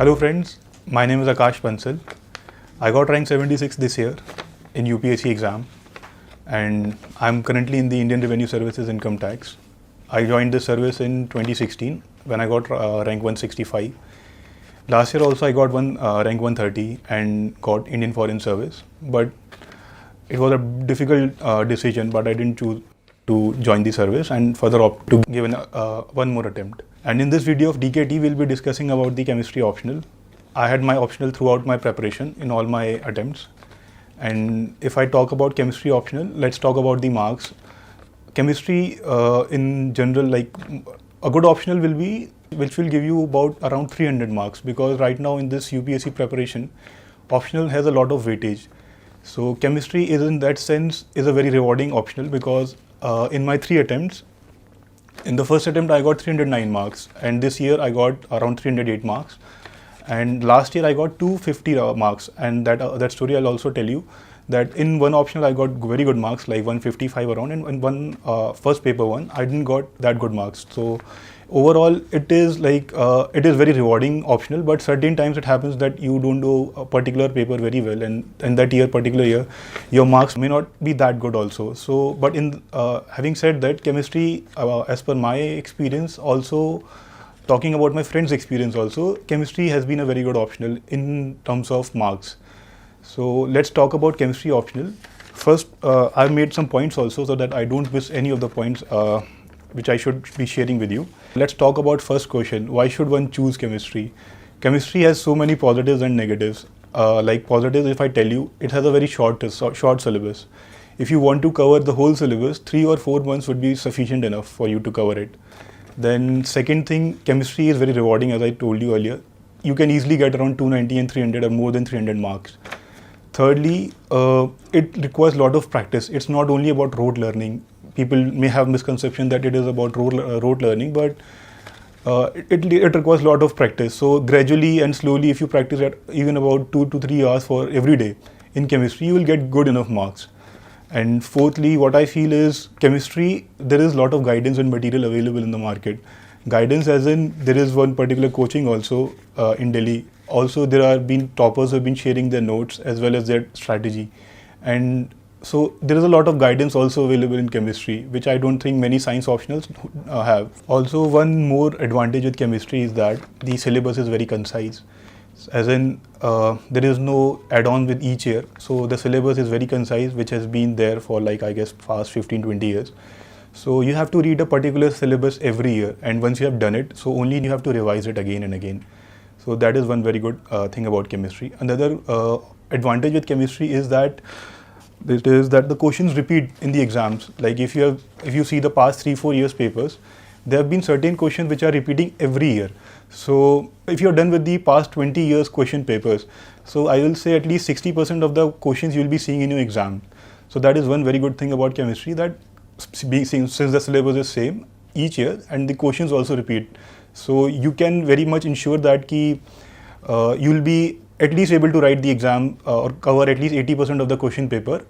Hello friends, my name is Akash Bansal. I got rank 76 this year in UPSC exam and I'm currently in the Indian Revenue Services Income Tax. I joined this service in 2016 when I got rank 165. Last year also I got rank 130 and got Indian Foreign Service, but it was a difficult decision, but I didn't choose to join the service and further opt to give one more attempt. And in this video of DKT, we'll be discussing about the chemistry optional. I had my optional throughout my preparation in all my attempts. And if I talk about chemistry optional, let's talk about the marks. Chemistry in general, like a good optional will be, which will give you about around 300 marks, because right now in this UPSC preparation, optional has a lot of weightage. So chemistry is in that sense is a very rewarding optional, because in my 3 attempts, in the first attempt I got 309 marks, and this year I got around 308 marks, and last year I got 250 marks, and that story I'll also tell you, that in one optional I got very good marks, like 155 around, and in one first paper one I didn't got that good marks. So overall it is like it is very rewarding optional, but certain times it happens that you don't do a particular paper very well, and in that particular year your marks may not be that good also. So but in having said that, chemistry as per my experience, also talking about my friends' experience also, chemistry has been a very good optional in terms of marks. So let's talk about chemistry optional. First, I've made some points also so that I don't miss any of the points which I should be sharing with you. Let's talk about first question. Why should one choose chemistry? Chemistry has so many positives and negatives. Like positives, if I tell you, it has a very short syllabus. If you want to cover the whole syllabus, 3 or 4 months would be sufficient enough for you to cover it. Then second thing, chemistry is very rewarding, as I told you earlier. You can easily get around 290 and 300 or more than 300 marks. Thirdly, it requires a lot of practice. It's not only about rote learning. People may have misconception that it is about rote learning, but it requires a lot of practice. So gradually and slowly, if you practice at even about 2 to 3 hours for every day in chemistry, you will get good enough marks. And fourthly, what I feel is chemistry, there is a lot of guidance and material available in the market. Guidance as in, there is one particular coaching also in Delhi. Also, there have been toppers who have been sharing their notes as well as their strategy. And so there is a lot of guidance also available in chemistry, which I don't think many science optionals have. Also, one more advantage with chemistry is that the syllabus is very concise. As in, there is no add-on with each year. So the syllabus is very concise, which has been there for like, I guess, past 15-20 years. So you have to read a particular syllabus every year. And once you have done it, so only you have to revise it again and again. So that is one very good thing about chemistry. Another advantage with chemistry is that the questions repeat in the exams. Like if you see the past 3-4 years papers, there have been certain questions which are repeating every year. So if you're done with the past 20 years question papers, so I will say at least 60% of the questions you will be seeing in your exam. So that is one very good thing about chemistry, that since the syllabus is same each year and the questions also repeat. So you can very much ensure that you will be at least able to write the exam or cover at least 80% of the question paper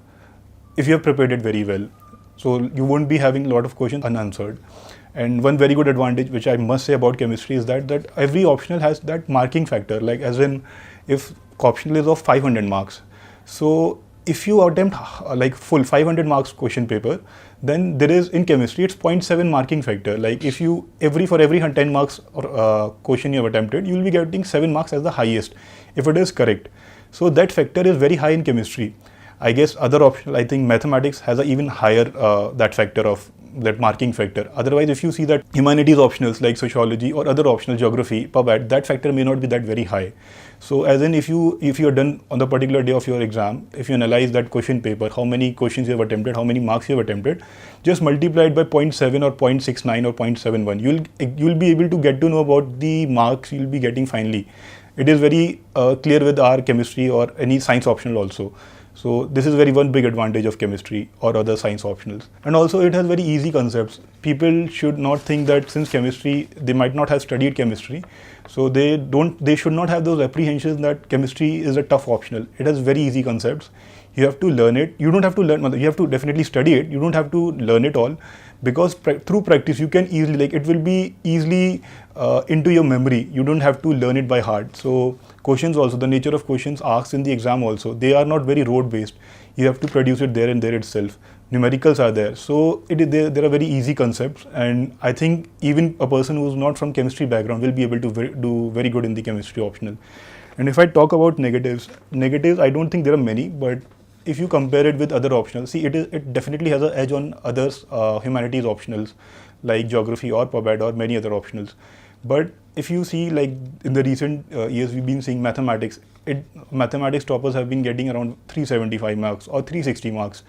if you have prepared it very well. So you won't be having a lot of questions unanswered. And one very good advantage which I must say about chemistry is that every optional has that marking factor, like as in if optional is of 500 marks. So if you attempt like full 500 marks question paper, then there is in chemistry it's 0.7 marking factor. Like if you for every 10 marks or question you have attempted, you will be getting 7 marks as the highest if it is correct. So that factor is very high in chemistry. I guess other optional, I think mathematics has an even higher that factor of that marking factor. Otherwise, if you see that humanities optionals like sociology or other optional geography, PubAt, that factor may not be that very high. So as in if you are done on the particular day of your exam, if you analyze that question paper, how many questions you have attempted, how many marks you have attempted, just multiply it by 0.7 or 0.69 or 0.71. You'll be able to get to know about the marks you'll be getting finally. It is very clear with our chemistry or any science optional also. So this is one big advantage of chemistry or other science optionals. And also it has very easy concepts. People should not think that since chemistry, they might not have studied chemistry. So they should not have those apprehensions that chemistry is a tough optional. It has very easy concepts. You have to learn it. You don't have to learn, you have to definitely study it. You don't have to learn it all. because through practice you can easily, like, it will be easily into your memory. You don't have to learn it by heart. So questions also, the nature of questions asked in the exam also, they are not very rote based. You have to produce it there and there itself. Numericals are there, so there are very easy concepts, and I think even a person who is not from chemistry background will be able to do very good in the chemistry optional. And if I talk about negatives, I don't think there are many, but if you compare it with other optionals, see, it definitely has an edge on others humanities optionals like geography or PubEd or many other optionals. But if you see, like, in the recent years, we've been seeing mathematics. Mathematics toppers have been getting around 375 marks or 360 marks.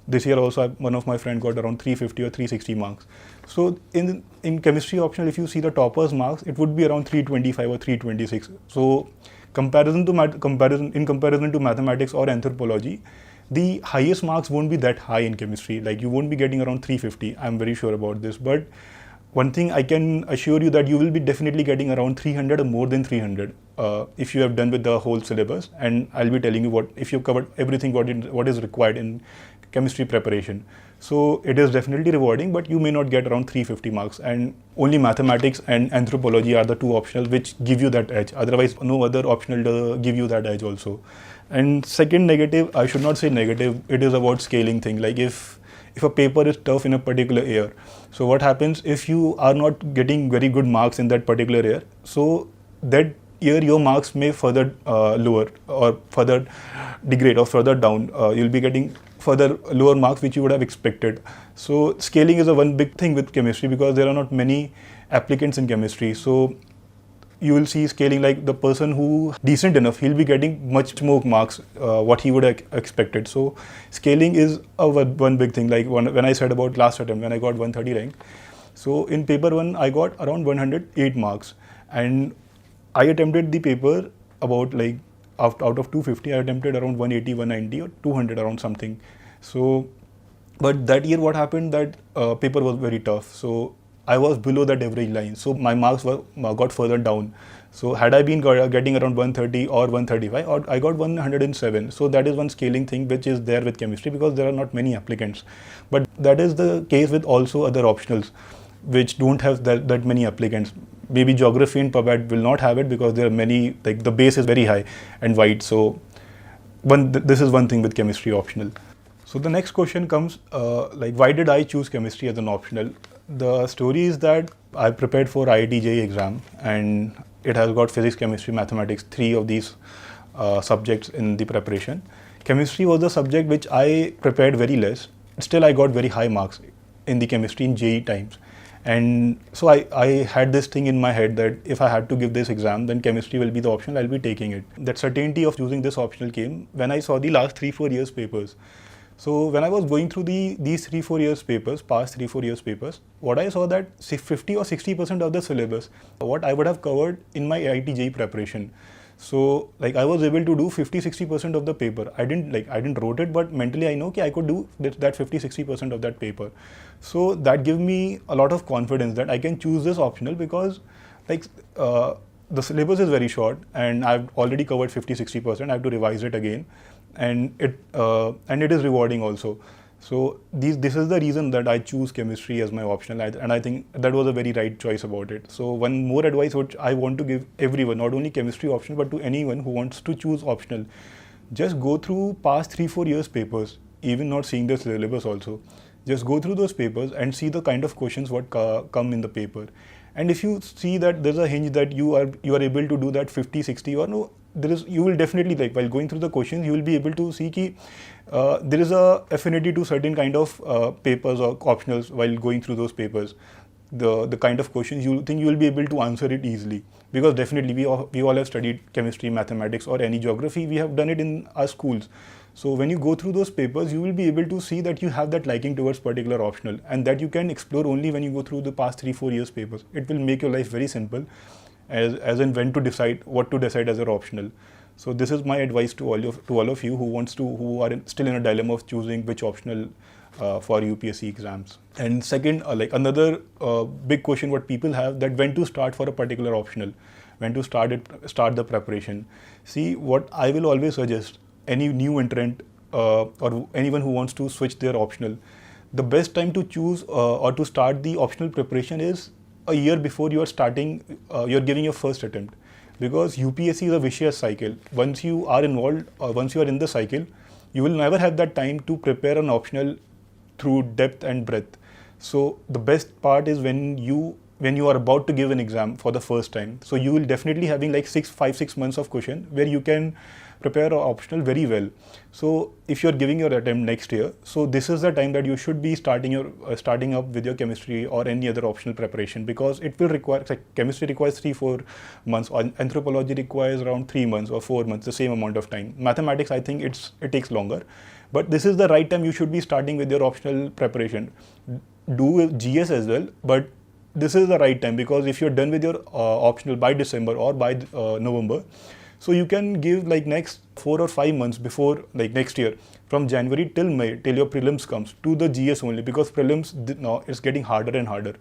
This year also, one of my friends got around 350 or 360 marks. So in chemistry optional, if you see the toppers marks, it would be around 325 or 326. So comparison to mathematics or anthropology, the highest marks won't be that high in chemistry. Like, you won't be getting around 350. I'm very sure about this. But one thing I can assure you, that you will be definitely getting around 300 or more than 300 if you have done with the whole syllabus. And I'll be telling you what, if you've covered everything what is required in chemistry preparation. So it is definitely rewarding, but you may not get around 350 marks, and only mathematics and anthropology are the two optional which give you that edge. Otherwise, no other optional does give you that edge also. And second negative, I should not say negative, it is about scaling thing. Like, if a paper is tough in a particular year, so what happens if you are not getting very good marks in that particular year, so that year your marks may further lower or further degrade or further down. You'll be getting further lower marks which you would have expected. So scaling is a one big thing with chemistry, because there are not many applicants in chemistry. So you will see scaling, like, the person who decent enough, he'll be getting much more marks what he would have expected. So scaling is one big thing. Like, when I said about last attempt when I got 130 rank, so in paper 1 I got around 108 marks, and I attempted the paper about, like, out of 250 I attempted around 180, 190 or 200 around something. So but that year what happened, that paper was very tough, so I was below that average line, so my marks got further down. So had I been getting around 130 or 135, or I got 107. So that is one scaling thing which is there with chemistry, because there are not many applicants. But that is the case with also other optionals which don't have that many applicants. Maybe geography and PubEd will not have it, because there are many, like, the base is very high and wide. So this is one thing with chemistry optional. So the next question comes, like, why did I choose chemistry as an optional? The story is that I prepared for IIT JEE exam, and it has got physics, chemistry, mathematics, 3 of these subjects in the preparation. Chemistry was the subject which I prepared very less. Still, I got very high marks in the chemistry in JEE times. And so I had this thing in my head that if I had to give this exam, then chemistry will be the optional, I'll be taking it. That certainty of choosing this optional came when I saw the last 3-4 years papers. So when I was going through these 3-4 years papers, past 3-4 years papers, what I saw that 50 or 60% of the syllabus, what I would have covered in my IIT JEE preparation. So, like, I was able to do 50-60% of the paper. I didn't wrote it, but mentally I know I could do that 50-60% of that paper. So that gave me a lot of confidence that I can choose this optional, because, like, the syllabus is very short and I've already covered 50-60%. I have to revise it again, and it is rewarding also. So this is the reason that I choose chemistry as my optional, and I think that was a very right choice about it. So one more advice which I want to give everyone, not only chemistry optional, but to anyone who wants to choose optional, just go through past 3-4 years papers, even not seeing the syllabus also. Just go through those papers and see the kind of questions what come in the paper. And if you see that there's a hinge that you are able to do that 50-60 or no, you will definitely, like, while going through the questions, you will be able to see ki there is a affinity to certain kind of papers or optionals while going through those papers. The kind of questions you think you will be able to answer it easily, because definitely we all have studied chemistry, mathematics or any geography. We have done it in our schools. So when you go through those papers, you will be able to see that you have that liking towards particular optional, and that you can explore only when you go through the past 3-4 years papers. It will make your life very simple, as in what to decide as your optional. So this is my advice to all of you who are still in a dilemma of choosing which optional for UPSC exams. And second, like, another big question what people have, that when to start for a particular optional, when to start the preparation. See, what I will always suggest any new entrant or anyone who wants to switch their optional, the best time to choose or to start the optional preparation is a year before you are starting, you're giving your first attempt. Because UPSC is a vicious cycle. Once you are involved, or once you are in the cycle, you will never have that time to prepare an optional through depth and breadth. So the best part is when you are about to give an exam for the first time. So you will definitely having like 6 months of cushion where you can prepare an optional very well. So if you're giving your attempt next year, so this is the time that you should be starting up with your chemistry or any other optional preparation, because it will require, like chemistry requires 3-4 months, or anthropology requires around 3 months or 4 months, the same amount of time. Mathematics, I think it takes longer, but this is the right time you should be starting with your optional preparation. Do GS as well, but this is the right time, because if you're done with your optional by December or by November, so you can give like next 4 or 5 months before, like next year, from January till May, till your prelims comes, to the GS only, because prelims now it's getting harder and harder.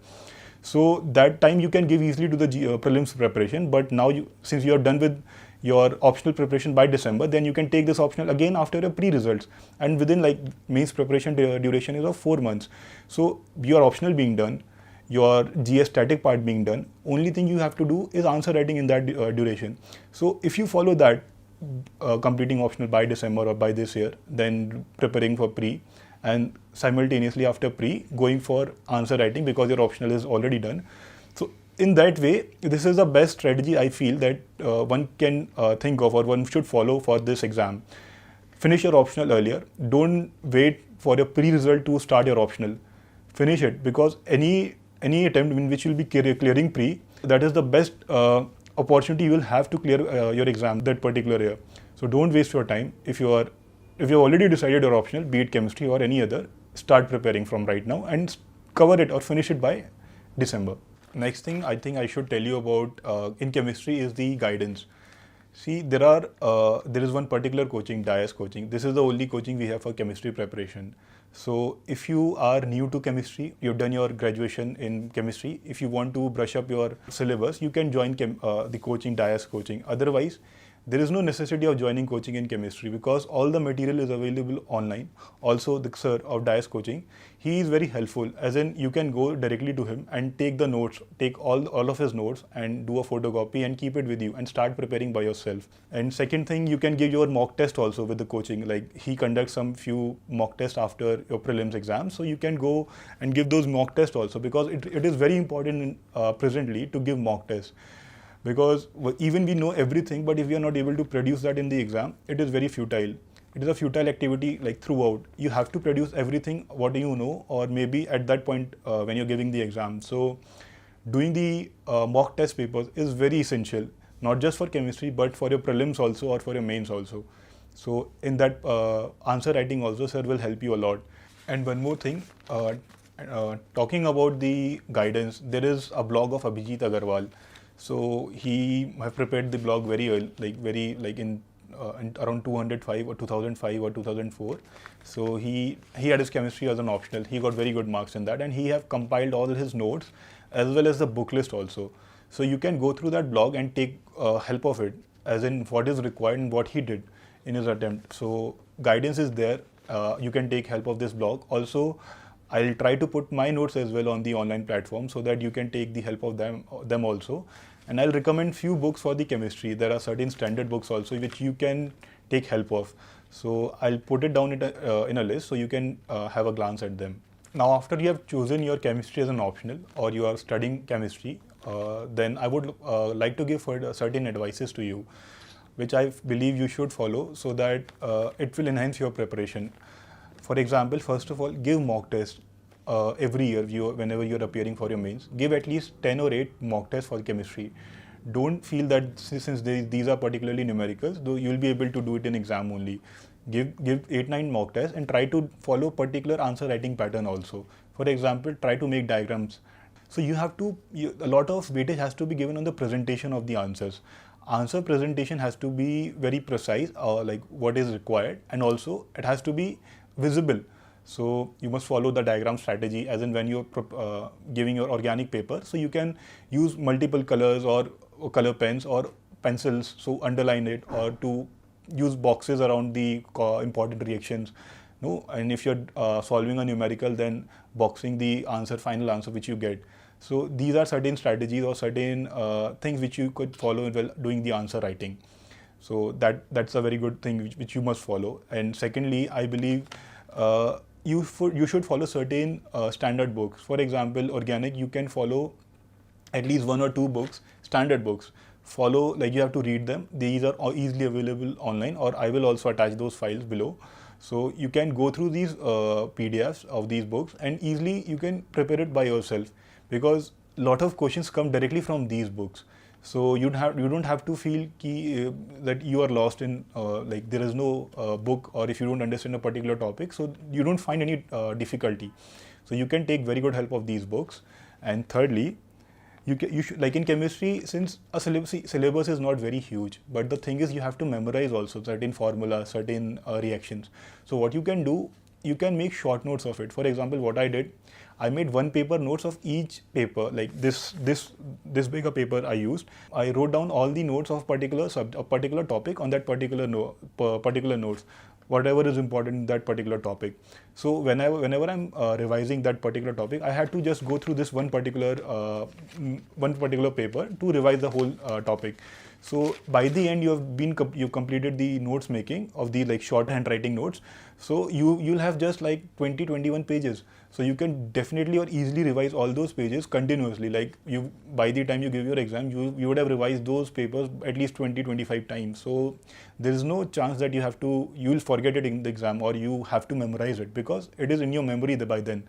So that time you can give easily to the prelims preparation, but now since you are done with your optional preparation by December, then you can take this optional again after your pre-results, and within like mains preparation duration is of 4 months. So your optional being done, your GS static part being done, only thing you have to do is answer writing in that duration. So if you follow that, completing optional by December or by this year, then preparing for pre, and simultaneously after pre going for answer writing because your optional is already done. So in that way, this is the best strategy I feel that one can think of, or one should follow for this exam. Finish your optional earlier. Don't wait for your pre-result to start your optional. Finish it, because any attempt in which you'll be clearing pre, that is the best opportunity you will have to clear your exam that particular year. So don't waste your time. If you already decided your optional, be it chemistry or any other, start preparing from right now and cover it or finish it by December. Next thing I think I should tell you about in chemistry is the guidance. See, there is one particular coaching, DIAS coaching. This is the only coaching we have for chemistry preparation. So if you are new to chemistry, you've done your graduation in chemistry, if you want to brush up your syllabus, you can join the coaching, DIAS coaching. Otherwise, there is no necessity of joining coaching in chemistry, because all the material is available online. Also, the sir of DIAS coaching, he is very helpful, as in you can go directly to him and take the notes, take all of his notes and do a photocopy and keep it with you and start preparing by yourself. And second thing, you can give your mock test also with the coaching. Like he conducts some few mock tests after your prelims exam, so you can go and give those mock tests also, because it is very important presently to give mock tests. Because even we know everything, but if we are not able to produce that in the exam, it is very futile. It is a futile activity like throughout. You have to produce everything what you know, or maybe at that point when you're giving the exam. So doing the mock test papers is very essential, not just for chemistry, but for your prelims also or for your mains also. So in that answer writing also, sir will help you a lot. And one more thing, talking about the guidance, there is a blog of Abhijit Agarwal. So he have prepared the blog very well, like in around 205 or 2005 or 2004. So he had his chemistry as an optional. He got very good marks in that, and he have compiled all his notes as well as the book list also. So you can go through that blog and take help of it, as in what is required and what he did in his attempt. So guidance is there. You can take help of this blog. Also, I'll try to put my notes as well on the online platform, so that you can take the help of them also. And I'll recommend few books for the chemistry. There are certain standard books also which you can take help of. So I'll put it down in a list, so you can have a glance at them. Now, after you have chosen your chemistry as an optional, or you are studying chemistry, then I would like to give certain advices to you, which I believe you should follow, so that it will enhance your preparation. For example, first of all, give mock tests every year whenever you're appearing for your mains. Give at least 10 or 8 mock tests for chemistry. Don't feel that since these are particularly numericals, though you'll be able to do it in exam only. Give 8-9 mock tests and try to follow particular answer writing pattern also. For example, try to make diagrams. So a lot of weightage has to be given on the presentation of the answers. Answer presentation has to be very precise, like what is required, and also it has to be visible. So you must follow the diagram strategy, as in when you're giving your organic paper. So you can use multiple colors or color pens or pencils, so underline it, or to use boxes around the important reactions, No, and if you're solving a numerical, then boxing the answer, final answer which you get. So these are certain strategies or certain things which you could follow while doing the answer writing. So that's a very good thing which you must follow. And secondly, I believe you should follow certain standard books. For example, organic, you can follow at least 1 or 2 books, standard books. Follow, like, you have to read them. These are all easily available online, or I will also attach those files below. So you can go through these PDFs of these books, and easily you can prepare it by yourself, because lot of questions come directly from these books. So you don't have to feel that you are lost in like there is no book, or if you don't understand a particular topic, so you don't find any difficulty. So you can take very good help of these books. And thirdly, you should, like in chemistry, since a syllabus is not very huge, but the thing is you have to memorize also certain formulas, certain reactions. So what you can do, you can make short notes of it. For example, what I did, I made one paper notes of each paper, like this big a paper I used. I wrote down all the notes of a particular topic on that particular particular notes, whatever is important in that particular topic. So whenever I'm revising that particular topic, I had to just go through this one particular paper to revise the whole topic. So by the end, you completed the notes making of the, like, short handwriting notes. So you'll have just like 20-21 pages. So you can definitely or easily revise all those pages continuously. Like, by the time you give your exam, you would have revised those papers at least 20-25 times. So there is no chance that you'll forget it in the exam, or you have to memorize it, because it is in your memory by then.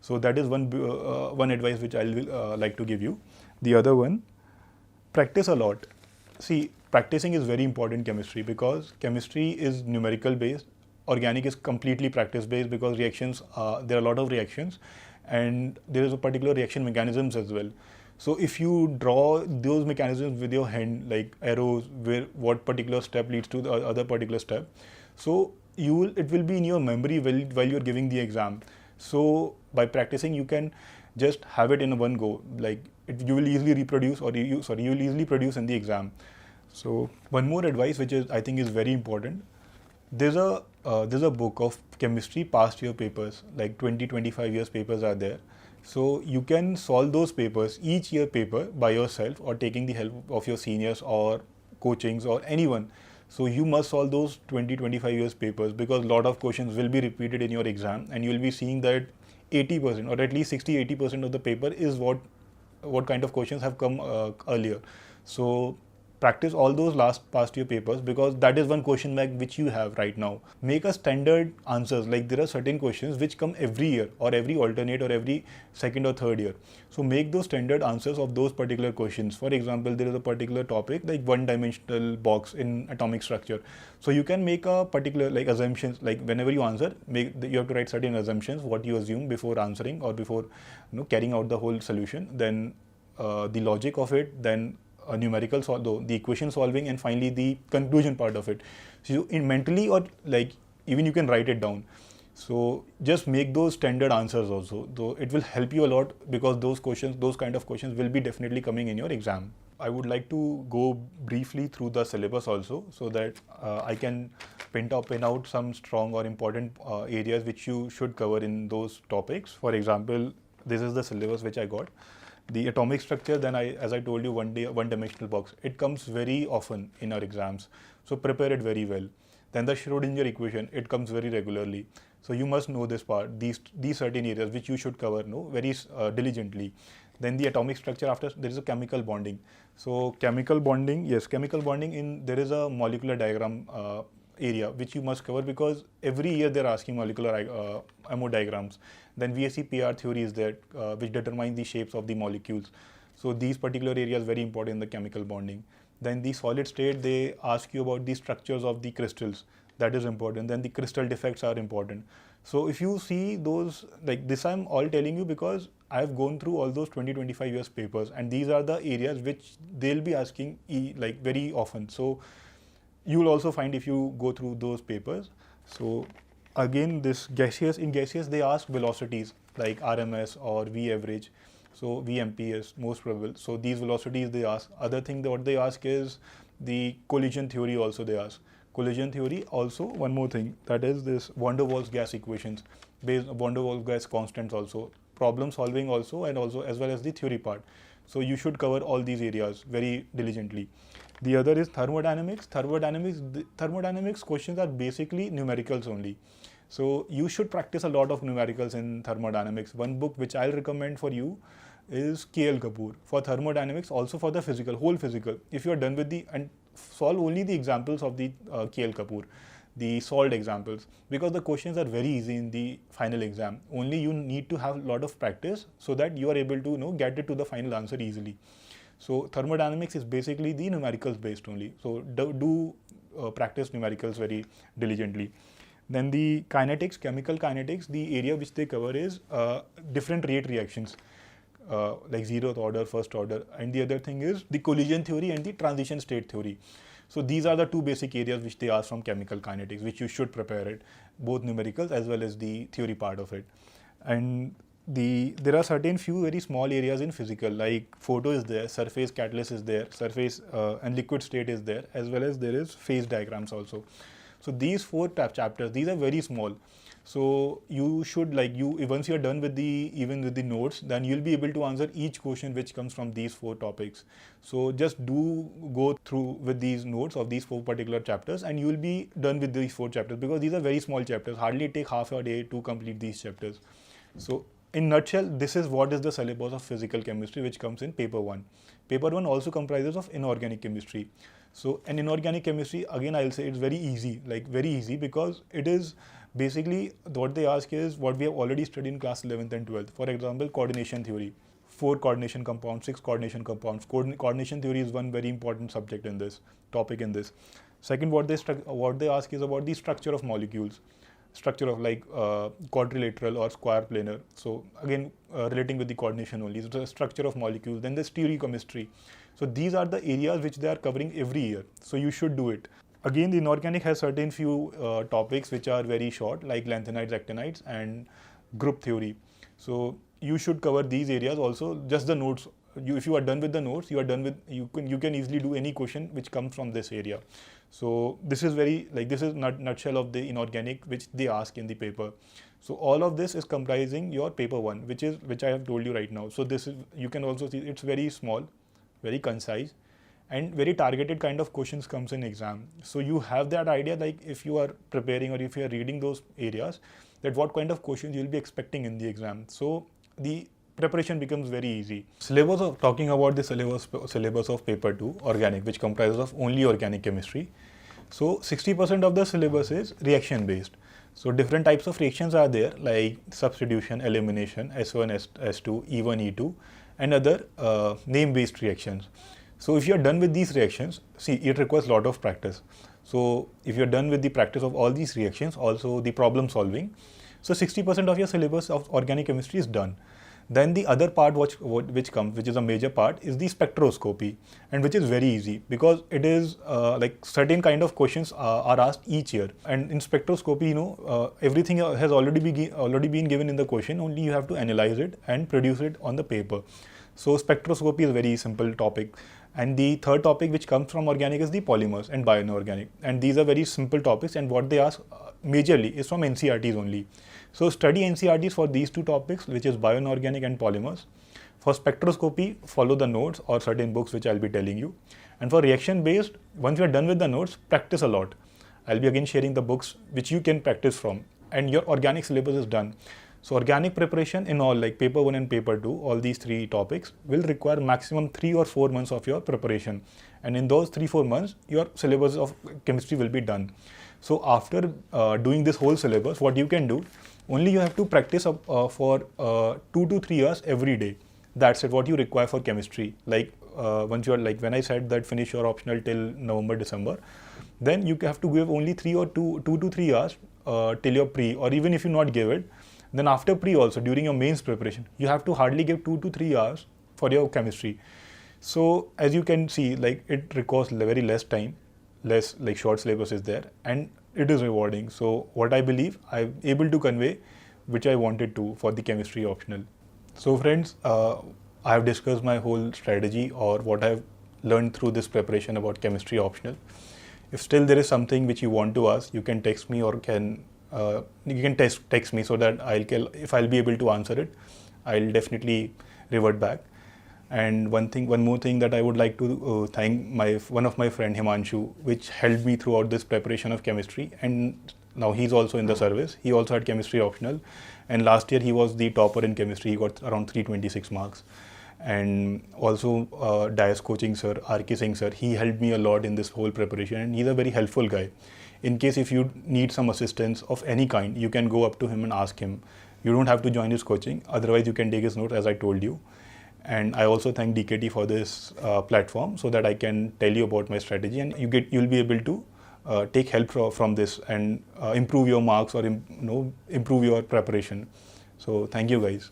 So that is one advice which I'll like to give you. The other one, practice a lot. See, practicing is very important in chemistry, because chemistry is numerical based. Organic is completely practice based, because reactions, there are a lot of reactions, and there is a particular reaction mechanisms as well. So if you draw those mechanisms with your hand, like arrows, where what particular step leads to the other particular step, so it will be in your memory while you're giving the exam. So by practicing, you can just have it in one go. Like, you will easily reproduce, or you will easily produce in the exam. So one more advice, which I think is very important. There's a book of chemistry past year papers, like 20-25 years papers are there. So you can solve those papers, each year paper, by yourself, or taking the help of your seniors or coachings or anyone. So you must solve those 20-25 years papers, because a lot of questions will be repeated in your exam, and you will be seeing that 80% or at least 60-80% of the paper is what kind of questions have come earlier. So practice all those past year papers, because that is one question bank which you have right now. Make a standard answers, like there are certain questions which come every year, or every alternate, or every second or third year. So make those standard answers of those particular questions. For example, there is a particular topic like one-dimensional box in atomic structure. So you can make a particular, like, assumptions, like whenever you answer, you have to write certain assumptions, what you assume before answering, or before carrying out the whole solution. Then the logic of it, then numerical the equation solving, and finally the conclusion part of it. So in mentally, or like even you can write it down. So just make those standard answers also, though it will help you a lot, because those kind of questions will be definitely coming in your exam. I would like to go briefly through the syllabus also, so that I can pin out some strong or important areas which you should cover in those topics. For example, this is the syllabus which I got. The atomic structure, then as I told you, one-dimensional box. It comes very often in our exams, so prepare it very well. Then the Schrodinger equation, it comes very regularly. So you must know this part, these certain areas which you should cover very diligently. Then the atomic structure, after there is a chemical bonding. So chemical bonding, yes, chemical bonding, there is a molecular diagram area which you must cover, because every year they're asking molecular MO diagrams. Then VSEPR theory is there, which determines the shapes of the molecules. So these particular areas very important in the chemical bonding. Then the solid state, they ask you about the structures of the crystals. That is important. Then the crystal defects are important. So if you see those, like this, I'm all telling you because I've gone through all those 20-25 years papers, and these are the areas which they'll be asking like very often. So you will also find if you go through those papers. So again, in gaseous they ask velocities like RMS or V average. So VMP is most probable. So these velocities they ask. Other thing that what they ask is the collision theory also they ask. collision theory. Also, one more thing, that is this van der Waals gas equations, based van der Waals gas constants also, problem solving also, and also as well as the theory part. So you should cover all these areas very diligently. The other is thermodynamics. Thermodynamics questions are basically numericals only. So you should practice a lot of numericals in thermodynamics. One book which I'll recommend for you is K.L. Kapoor for thermodynamics, also for the whole physical. If you are done with and solve only the examples of the K.L. Kapoor, the solved examples, because the questions are very easy in the final exam. Only you need to have a lot of practice so that you are able to get it to the final answer easily. So thermodynamics is basically the numericals based only. So do practice numericals very diligently. Then the kinetics, chemical kinetics, the area which they cover is different rate reactions, like zeroth order, first order, and the other thing is the collision theory and the transition state theory. So these are the two basic areas which they ask from chemical kinetics, which you should prepare it, both numericals as well as the theory part of it. And there are certain few very small areas in physical, like photo is there, surface catalyst is there, surface and liquid state is there, as well as there is phase diagrams also. So these 4 chapters, these are very small. So you should once you are done with the notes, then you'll be able to answer each question which comes from these 4 topics. So just do go through with these notes of these 4 particular chapters, and you will be done with these 4 chapters, because these are very small chapters. Hardly take half a day to complete these chapters. So in nutshell, this is what is the syllabus of physical chemistry which comes in paper 1. Paper 1 also comprises of inorganic chemistry. So in inorganic chemistry, again I'll say it's very easy, because it is basically what they ask is what we have already studied in class 11th and 12th. For example, coordination theory, 4 coordination compounds, 6 coordination compounds. Coordination theory is one very important subject in this topic in this. Second, what they ask is about the structure of molecules. Structure of quadrilateral or square planar. So again, relating with the coordination only. So the structure of molecules, then the stereochemistry. So these are the areas which they are covering every year. So you should do it. Again, the inorganic has certain few topics which are very short, like lanthanides, actinides, and group theory. So you should cover these areas also. Just the notes. If you are done with the notes, you can easily do any question which comes from this area. So this is this is nutshell of the inorganic which they ask in the paper. So all of this is comprising your paper 1, which I have told you right now. So this is, you can also see it's very small, very concise, and very targeted kind of questions comes in exam. So you have that idea, like if you are preparing or if you are reading those areas, that what kind of questions you will be expecting in the exam. So the preparation becomes very easy. Talking about the syllabus of paper 2, organic, which comprises of only organic chemistry. So 60% of the syllabus is reaction based. So different types of reactions are there, like substitution, elimination, S1, S2, E1, E2, and other name based reactions. So if you are done with these reactions, see, it requires a lot of practice. So if you are done with the practice of all these reactions, also the problem solving, so 60% of your syllabus of organic chemistry is done. Then the other part which comes, which is a major part, is the spectroscopy, and which is very easy, because it is certain kind of questions are asked each year. And in spectroscopy, everything has already been given in the question. Only you have to analyze it and produce it on the paper. So spectroscopy is a very simple topic. And the third topic which comes from organic is the polymers and bioinorganic. And these are very simple topics, and what they ask majorly is from NCERTs only. So study NCERTs for these 2 topics, which is bioinorganic and polymers. For spectroscopy, follow the notes or certain books which I'll be telling you. And for reaction based, once you are done with the notes, practice a lot. I'll be again sharing the books which you can practice from, and your organic syllabus is done. So organic preparation in all, like paper 1 and paper 2, all these 3 topics will require maximum 3 or 4 months of your preparation. And in those 3-4 months, your syllabus of chemistry will be done. So after doing this whole syllabus, what you can do, only you have to practice for 2 to 3 hours every day. That's it, what you require for chemistry. Once you are, when I said that finish your optional till November, December, then you have to give only 2 to 3 hours till your pre, or even if you not give it, then after pre also, during your mains preparation, you have to hardly give 2 to 3 hours for your chemistry. So as you can see, it requires very less time, less short syllabus is there, and it is rewarding. So what I believe I'm able to convey, which I wanted to for the chemistry optional. So friends, I have discussed my whole strategy or what I have learned through this preparation about chemistry optional. If still there is something which you want to ask, you can text me or you can text me, so that if I'll be able to answer it, I'll definitely revert back. And one more thing that I would like to thank one of my friend Himanshu, which helped me throughout this preparation of chemistry, and now he's also in the service. He also had chemistry optional, and last year he was the topper in chemistry. He got around 326 marks. And also DIAS coaching sir, RK Singh sir, he helped me a lot in this whole preparation, and he's a very helpful guy. In case if you need some assistance of any kind, you can go up to him and ask him. You don't have to join his coaching, otherwise you can take his notes, as I told you. And I also thank DKT for this platform, so that I can tell you about my strategy, and you'll be able to take help from this and improve your marks, or improve your preparation. So thank you guys.